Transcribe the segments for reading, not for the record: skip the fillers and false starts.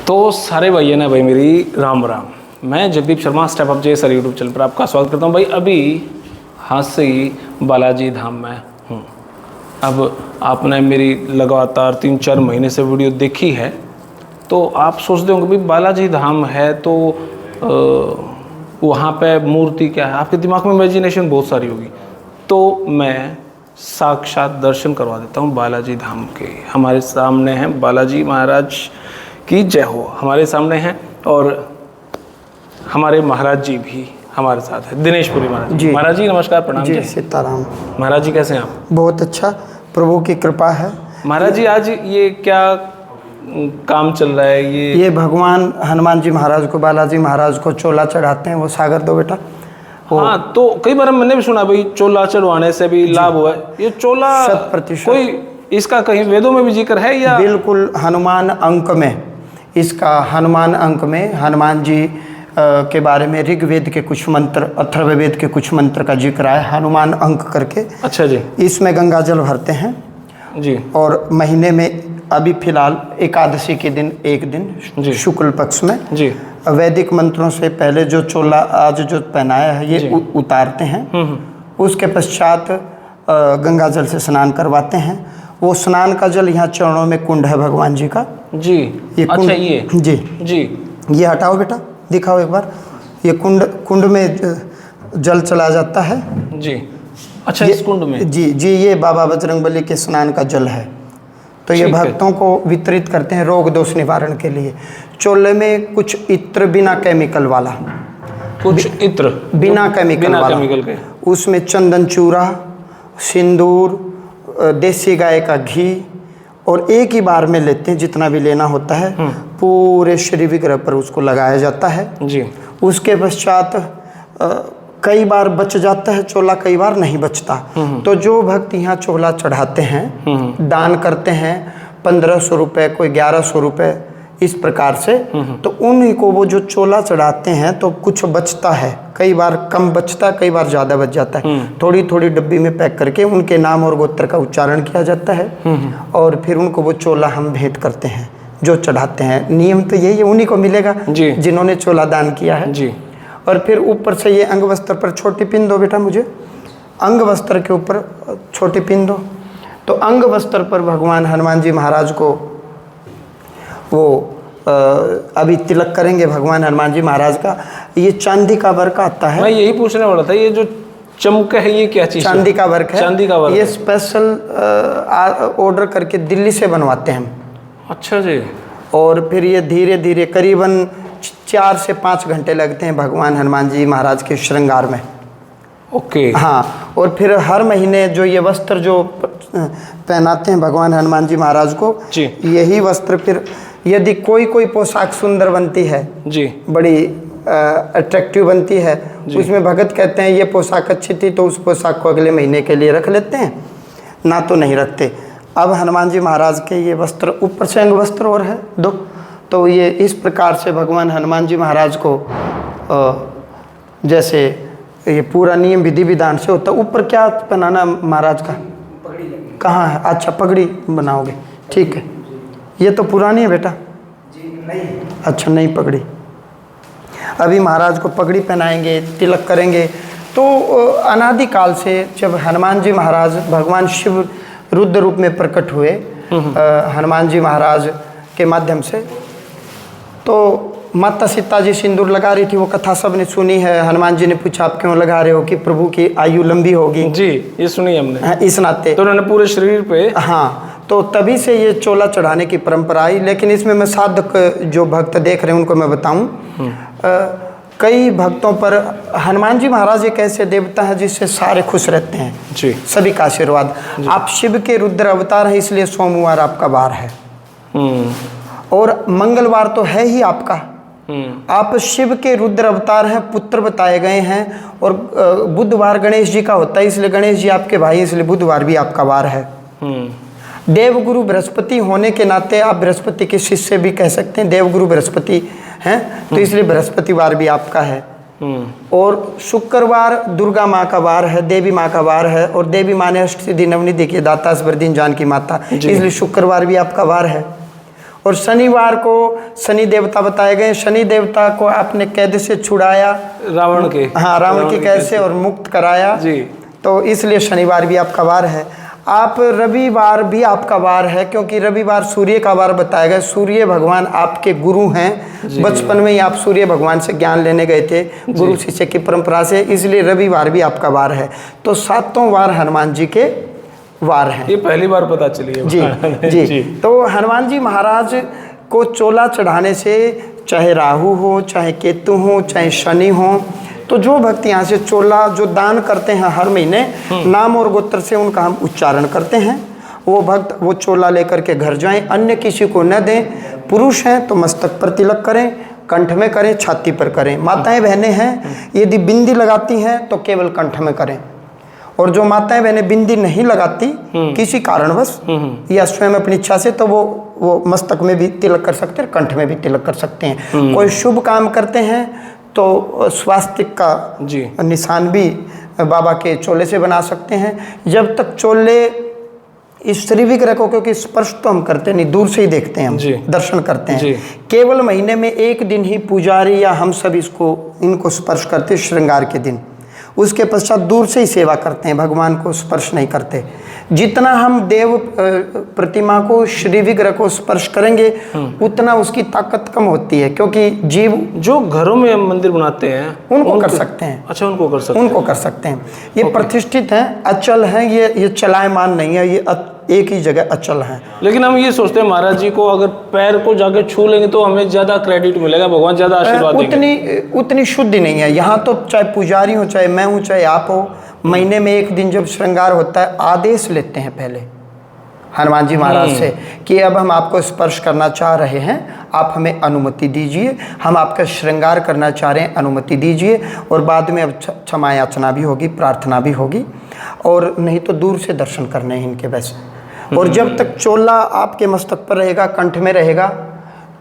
तो सारे भैया ने भाई मेरी राम राम। मैं जगदीप शर्मा स्टेप अप जे सर यूट्यूब चैनल पर आपका स्वागत करता हूं। भाई अभी हाथ से ही बालाजी धाम में हूं। अब आपने मेरी लगातार 3-4 महीने से वीडियो देखी है तो आप सोचते होंगे भाई बालाजी धाम है तो वहाँ पे मूर्ति क्या है, आपके दिमाग में इमेजिनेशन बहुत सारी होगी। तो मैं साक्षात दर्शन करवा देता हूँ बालाजी धाम के। हमारे सामने हैं बालाजी महाराज की जय हो, हमारे सामने हैं और हमारे महाराज जी भी हमारे साथ है, दिनेशपुरी महाराज जी। महाराज जी नमस्कार, प्रणाम जी। सीताराम। महाराज जी कैसे हैं आप? बहुत अच्छा, प्रभु की कृपा है। महाराज जी आज ये क्या काम चल रहा है? ये भगवान हनुमान जी महाराज को, बालाजी महाराज को चोला चढ़ाते हैं। वो सागर दो बेटा। हाँ, तो कई बार मैंने भी सुना भाई चोला चढ़वाने से भी लाभ हुआ है। ये चोला 100% कोई इसका कहीं वेदों में भी जिक्र है या? बिल्कुल, हनुमान अंक में इसका, हनुमान अंक में हनुमान जी के बारे में ऋग्वेद के कुछ मंत्र, अथर्ववेद के कुछ मंत्र का जिक्र है, हनुमान अंक करके। अच्छा जी। इसमें गंगा जल भरते हैं जी। और महीने में अभी फिलहाल एकादशी के दिन एक दिन शुक्ल पक्ष में जी वैदिक मंत्रों से पहले जो चोला आज जो पहनाया है ये उतारते हैं। उसके पश्चात गंगा जल से स्नान करवाते हैं। वो स्नान का जल यहाँ चरणों में कुंड है भगवान जी का। जी। ये कुंड, अच्छा ये जी जी ये हटाओ बेटा, दिखाओ एक बार। ये कुंड में जल चला जाता है जी। अच्छा, इस कुंड में? जी ये बाबा बजरंगबली के स्नान का जल है। तो ये भक्तों को वितरित करते हैं रोग दोष निवारण के लिए। चोले में कुछ इत्र बिना केमिकल वाला, कुछ इत्र बिना केमिकल वाला, के उसमें चंदन चूरा, सिंदूर, देसी गाय का घी और एक ही बार में लेते हैं जितना भी लेना होता है। पूरे श्री विग्रह पर उसको लगाया जाता है जी। उसके पश्चात कई बार बच जाता है चोला, कई बार नहीं बचता। तो जो भक्त यहाँ चोला चढ़ाते हैं, दान करते हैं 1500 रुपये, कोई 1100 रुपये, इस प्रकार से, तो उन्हीं को वो जो चोला चढ़ाते हैं तो कुछ बचता है। कई बार कम बचता है, कई बार ज़्यादा बच जाता है। थोड़ी थोड़ी डब्बी में पैक करके उनके नाम और गोत्र का उच्चारण किया जाता है और फिर उनको वो चोला हम भेंट करते हैं जो चढ़ाते हैं। नियम तो यही है, उन्हीं को मिलेगा जिन्होंने चोला दान किया है जी। और फिर ऊपर से ये अंग वस्त्र पर छोटी पिन दो बेटा मुझे, अंग वस्त्र के ऊपर छोटी पिन दो। तो अंग वस्त्र पर भगवान हनुमान जी महाराज को वो अभी तिलक करेंगे भगवान हनुमान जी महाराज का। ये चांदी का वर्क आता है। मैं यही पूछने वाला था, ये जो चमक है ये क्या चीज़? चांदी का वर्क है। चांदी का वर्क ये स्पेशल ऑर्डर करके दिल्ली से बनवाते हैं हम। अच्छा जी। और फिर ये धीरे धीरे करीबन 4 से 5 घंटे लगते हैं भगवान हनुमान जी महाराज के श्रृंगार में। ओके। हाँ, और फिर हर महीने जो ये वस्त्र जो पहनाते हैं भगवान हनुमान जी महाराज को जी, यही वस्त्र फिर यदि कोई पोशाक सुंदर बनती है जी, बड़ी अट्रैक्टिव बनती है, उसमें भगत कहते हैं ये पोशाक अच्छी थी तो उस पोशाक को अगले महीने के लिए रख लेते हैं, ना तो नहीं रखते। अब हनुमान जी महाराज के ये वस्त्र, ऊपर से अंग वस्त्र और है 2, तो ये इस प्रकार से भगवान हनुमान जी महाराज को जैसे ये पूरा नियम विधि विधान से होता है। ऊपर क्या पहनाना महाराज का? पगड़ी कहाँ है? अच्छा, पगड़ी बनाओगे, ठीक है। ये तो पुरानी है बेटा जी। नहीं, अच्छा नई पगड़ी। अभी महाराज को पगड़ी पहनाएंगे, तिलक करेंगे। तो अनादिकाल से जब हनुमान जी महाराज भगवान शिव रुद्र रूप में प्रकट हुए हनुमान जी महाराज के माध्यम से, तो माता सीता जी सिंदूर लगा रही थी। वो कथा सबने सुनी है। हनुमान जी ने पूछा आप क्यों लगा रहे हो? कि प्रभु की आयु लंबी होगी जी, ये सुनी हमने। इस नाते तो उन्होंने पूरे शरीर पे, हाँ, तो तभी से ये चोला चढ़ाने की परंपरा आई। लेकिन इसमें मैं साधक जो भक्त देख रहे हैं उनको मैं बताऊं, कई भक्तों पर हनुमान जी महाराज एक ऐसे देवता हैं जिससे सारे खुश रहते हैं जी, सभी का आशीर्वाद। आप शिव के रुद्र अवतार हैं, इसलिए सोमवार आपका वार है और मंगलवार तो है ही आपका। आप शिव के रुद्र अवतार हैं, पुत्र बताए गए हैं। और बुधवार गणेश जी का होता है, इसलिए गणेश जी आपके भाई, इसलिए बुधवार भी आपका वार है। देवगुरु बृहस्पति होने के नाते आप बृहस्पति के शिष्य भी कह सकते हैं, देवगुरु बृहस्पति हैं, तो इसलिए बृहस्पतिवार भी आपका है। और शुक्रवार दुर्गा माँ का वार है, देवी माँ का वार है। और देवी माँ ने अष्टसिद्धि नवनिधि के दाता स्वर्धीन जानकी माता, इसलिए शुक्रवार भी आपका वार है। और शनिवार को शनि देवता बताए गए। शनि देवता को आपने कैद से छुड़ाया, रावण के, हाँ रावण की कैद से, और मुक्त कराया जी। तो इसलिए शनिवार भी आपका वार है। आप रविवार भी आपका वार है, क्योंकि रविवार सूर्य का वार बताया गया। सूर्य भगवान आपके गुरु हैं। बचपन में ही आप सूर्य भगवान से ज्ञान लेने गए थे गुरु शिष्य की परंपरा से, इसलिए रविवार भी आपका वार है। तो 7 वार हनुमान जी के वार हैं। ये पहली बार पता चली है जी जी। तो हनुमान जी महाराज को चोला चढ़ाने से, चाहे राहु हो, चाहे केतु हो, चाहे शनि हो, तो जो भक्त यहाँ से चोला जो दान करते हैं हर महीने, नाम और गोत्र से उनका हम उच्चारण करते हैं, वो भक्त वो चोला लेकर के घर जाएं, अन्य किसी को न दें। पुरुष हैं तो मस्तक पर तिलक करें, कंठ में करें, छाती पर करें। माताएं बहनें हैं यदि बिंदी लगाती हैं तो केवल कंठ में करें, और जो माताएं बहनें बिंदी नहीं लगाती किसी कारणवश या स्वयं अपनी इच्छा से, तो वो मस्तक में भी तिलक कर सकते हैं, कंठ में भी तिलक कर सकते हैं। कोई शुभ काम करते हैं तो स्वास्तिक का निशान भी बाबा के चोले से बना सकते हैं। जब तक चोले इस श्री विग्रह को, क्योंकि स्पर्श तो हम करते नहीं, दूर से ही देखते हैं, हम दर्शन करते हैं, केवल महीने में 1 दिन ही पुजारी या हम सब इनको स्पर्श करते, श्रृंगार के दिन। उसके पश्चात दूर से ही सेवा करते हैं, भगवान को स्पर्श नहीं करते। जितना हम देव प्रतिमा को, श्री विग्रह को स्पर्श करेंगे उतना उसकी ताकत कम होती है, क्योंकि जीव जो घरों में मंदिर बनाते हैं उनको कर सकते हैं। अच्छा, उनको कर सकते हैं। ये प्रतिष्ठित हैं, अचल हैं, ये चलायमान नहीं है, ये एक ही जगह अचल हैं। लेकिन हम ये सोचते हैं महाराज जी को अगर पैर को जाके छू लेंगे तो हमें ज्यादा क्रेडिट मिलेगा, भगवान ज्यादा आशीर्वाद देंगे। उतनी शुद्धि नहीं है यहाँ तो। चाहे पुजारी हो, चाहे मैं हूँ, चाहे आप हो, महीने में 1 दिन जब श्रृंगार होता है, आदेश लेते हैं पहले हनुमान जी महाराज से कि अब हम आपको स्पर्श करना चाह रहे हैं, आप हमें अनुमति दीजिए, हम आपका श्रृंगार करना चाह रहे हैं, अनुमति दीजिए। और बाद में अब क्षमा याचना भी होगी, प्रार्थना भी होगी, और नहीं तो दूर से दर्शन करने हैं इनके वैसे। और जब तक चोला आपके मस्तक पर रहेगा, कंठ में रहेगा,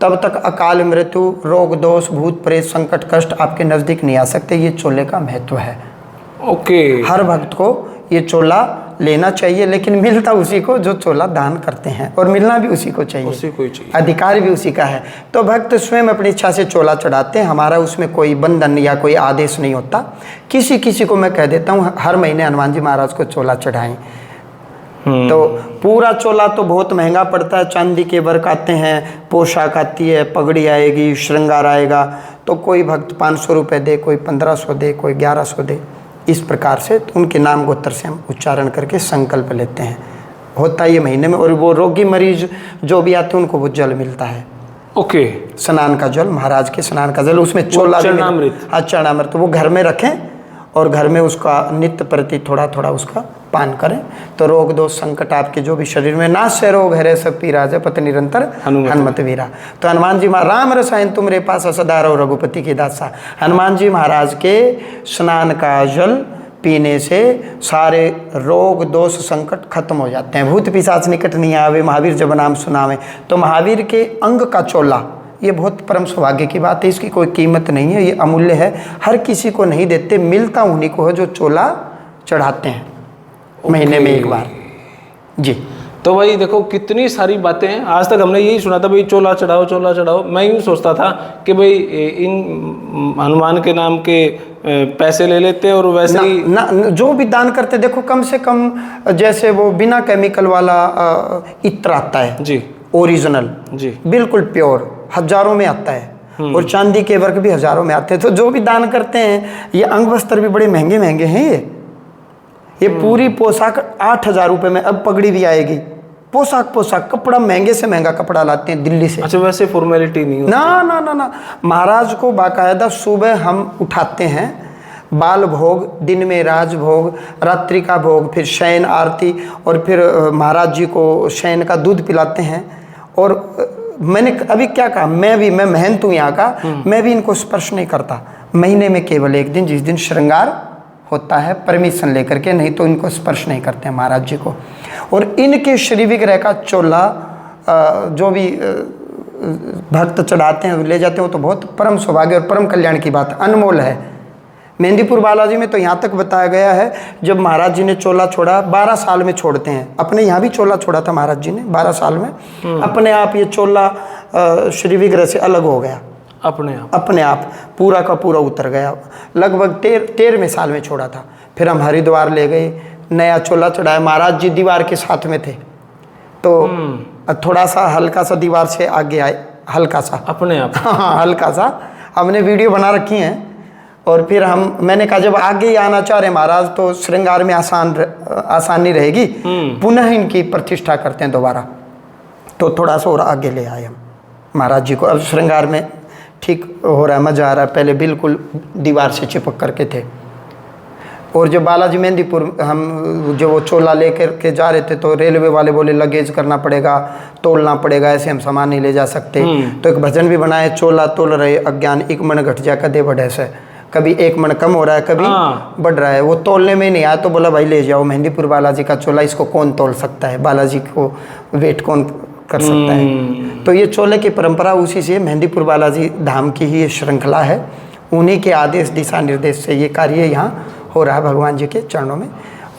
तब तक अकाल मृत्यु, रोग दोष, भूत प्रेत, संकट कष्ट आपके नज़दीक नहीं आ सकते। ये चोले का महत्व है। ओके। हर भक्त को ये चोला लेना चाहिए, लेकिन मिलता उसी को जो चोला दान करते हैं, और मिलना भी उसी को चाहिए, उसी को ही चाहिए, अधिकार भी उसी का है। तो भक्त स्वयं अपनी इच्छा से चोला चढ़ाते हैं, हमारा उसमें कोई बंधन या कोई आदेश नहीं होता। किसी को मैं कह देता हूँ हर महीने हनुमान जी महाराज को चोला चढ़ाएं। तो पूरा चोला तो बहुत महंगा पड़ता है, चांदी के वर्क आते हैं, पोशाक आती है, पगड़ी आएगी, श्रृंगार आएगा। तो कोई भक्त 500 रुपये दे, कोई 1500 दे, कोई 1100 दे, इस प्रकार से तो उनके नाम गोत्र से हम उच्चारण करके संकल्प लेते हैं। होता है ये महीने में। और वो रोगी मरीज जो भी आते हैं उनको वो जल मिलता है। ओके। स्नान का जल, महाराज के स्नान का जल, उसमें चोला भी मिलता है, चरणामृत। तो वो घर में रखें और घर में उसका नित्य प्रति थोड़ा थोड़ा उसका पान करें, तो रोग दोष संकट आपके जो भी शरीर में, नाश से रोग हरे सब पीरा जय पति निरंतर हनुमत वीरा। तो हनुमान जी महाराज, राम रसायन तुमरे पास सदा रहो रघुपति के दासा। हनुमान जी महाराज के स्नान का जल पीने से सारे रोग दोष संकट खत्म हो जाते हैं। भूत पिशाच निकट नहीं आवे, महावीर जब नाम सुनावे। तो महावीर के अंग का चोला, ये बहुत परम सौभाग्य की बात है, इसकी कोई कीमत नहीं है, ये अमूल्य है, हर किसी को नहीं देते, मिलता उन्हीं को है जो चोला चढ़ाते हैं महीने में 1 बार। जी। तो भाई देखो कितनी सारी बातें हैं। आज तक हमने यही सुना था भाई चोला चढ़ाओ, चोला चढ़ाओ। मैं यूँ सोचता था कि भाई इन हनुमान के नाम के पैसे ले लेते और वैसे ही ना जो भी दान करते, देखो कम से कम जैसे वो बिना केमिकल वाला इत्र आता है जी, ओरिजिनल जी, बिल्कुल प्योर, हजारों में आता है, और चांदी के वर्क भी हजारों में आते हैं। तो जो भी दान करते हैं, ये अंग वस्त्र भी बड़े महंगे महंगे हैं। ये पूरी पोशाक 8,000 रुपये में, अब पगड़ी भी आएगी। पोशाक कपड़ा महंगे से महंगा कपड़ा लाते हैं दिल्ली से। अच्छा, वैसे फॉर्मेलिटी नहीं होती? ना। महाराज को बाकायदा सुबह हम उठाते हैं, बाल भोग, दिन में राज भोग, रात्रि का भोग, फिर शयन आरती, और फिर महाराज जी को शयन का दूध पिलाते हैं। और मैंने अभी क्या कहा, मैं महंत हूँ यहाँ का, मैं भी इनको स्पर्श नहीं करता। महीने में केवल 1 दिन, जिस दिन श्रृंगार होता है, परमिशन लेकर के, नहीं तो इनको स्पर्श नहीं करते हैं महाराज जी को। और इनके श्री विग्रह का चोला जो भी भक्त चढ़ाते हैं, ले जाते हैं, वो तो बहुत परम सौभाग्य और परम कल्याण की बात, अनमोल है। मेहंदीपुर बालाजी में तो यहाँ तक बताया गया है, जब महाराज जी ने चोला छोड़ा, 12 साल में छोड़ते हैं। अपने यहाँ भी चोला छोड़ा था महाराज जी ने 12 साल में। अपने आप ये चोला श्री विग्रह से अलग हो गया अपने आप पूरा का पूरा उतर गया। लगभग 13वें साल में छोड़ा था। फिर हम हरिद्वार ले गए, नया चोला चढ़ाया। महाराज जी दीवार के साथ में थे, तो थोड़ा सा हल्का सा दीवार से आगे आए, हल्का सा अपने आप। हाँ हल्का सा, हमने वीडियो बना रखी हैं। और फिर मैंने कहा जब आगे ही आना चाह रहे महाराज तो श्रृंगार में आसानी रहेगी, पुनः इनकी प्रतिष्ठा करते हैं दोबारा। तो थोड़ा सा और आगे ले आए हम महाराज जी को। अब श्रृंगार में ठीक हो रहा है, मज़ा आ रहा है। पहले बिल्कुल दीवार से चिपक करके थे। और जब बालाजी मेहंदीपुर हम जो वो चोला लेकर के जा रहे थे, तो रेलवे वाले बोले लगेज करना पड़ेगा, तोलना पड़ेगा, ऐसे हम सामान नहीं ले जा सकते। तो एक भजन भी बनाए, चोला तोल रहे अज्ञान, एक मन घट जा कदे बढ़े से। कभी एक मन कम हो रहा है, कभी बढ़ रहा है। वो तोलने में नहीं आया तो बोला भाई ले जाओ मेहंदीपुर बालाजी का चोला, इसको कौन तोल सकता है, बालाजी को वेट कौन कर सकता है। तो ये चोले की परंपरा उसी से, मेहंदीपुर बालाजी धाम की ही ये श्रृंखला है। उन्हीं के आदेश दिशा निर्देश से ये कार्य यहाँ हो रहा है भगवान जी के चरणों में।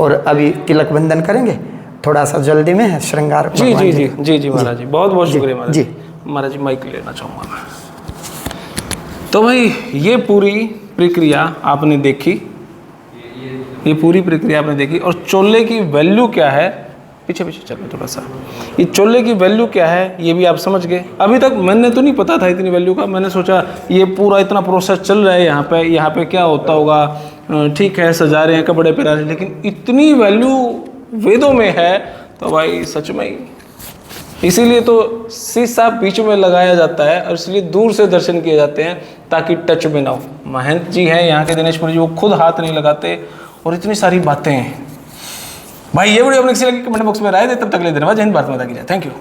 और अभी तिलक बंधन करेंगे, थोड़ा सा जल्दी में है श्रृंगार। जी जी जी जी जी महाराज जी, बहुत बहुत शुक्रिया महाराज जी। महाराज जी माइक लेना चाहूँगा मैं। तो भाई ये पूरी प्रक्रिया आपने देखी, ये पूरी प्रक्रिया आपने देखी। और चोले की वैल्यू क्या है, पीछे पीछे चलो थोड़ा सा, ये चोले की वैल्यू क्या है ये भी आप समझ गए। अभी तक मैंने तो नहीं पता था इतनी वैल्यू का। मैंने सोचा ये पूरा इतना प्रोसेस चल रहा है यहाँ पे क्या होता होगा, ठीक है सजा रहे हैं, कपड़े पहना रहे हैं, लेकिन इतनी वैल्यू वेदों में है तो भाई सच में ही। इसीलिए तो शीशा बीच में लगाया जाता है और इसलिए दूर से दर्शन किए जाते हैं ताकि टच में ना हो। महंत जी हैं यहाँ के दिनेशपुरी जी, वो खुद हाथ नहीं लगाते। और इतनी सारी बातें हैं भाई। ये वीडियो अपने किसी लगी कमेंट बॉक्स में राय दे। तब तक ले धन्यवाद। जय हिंद, भारत माता की जय। Thank you.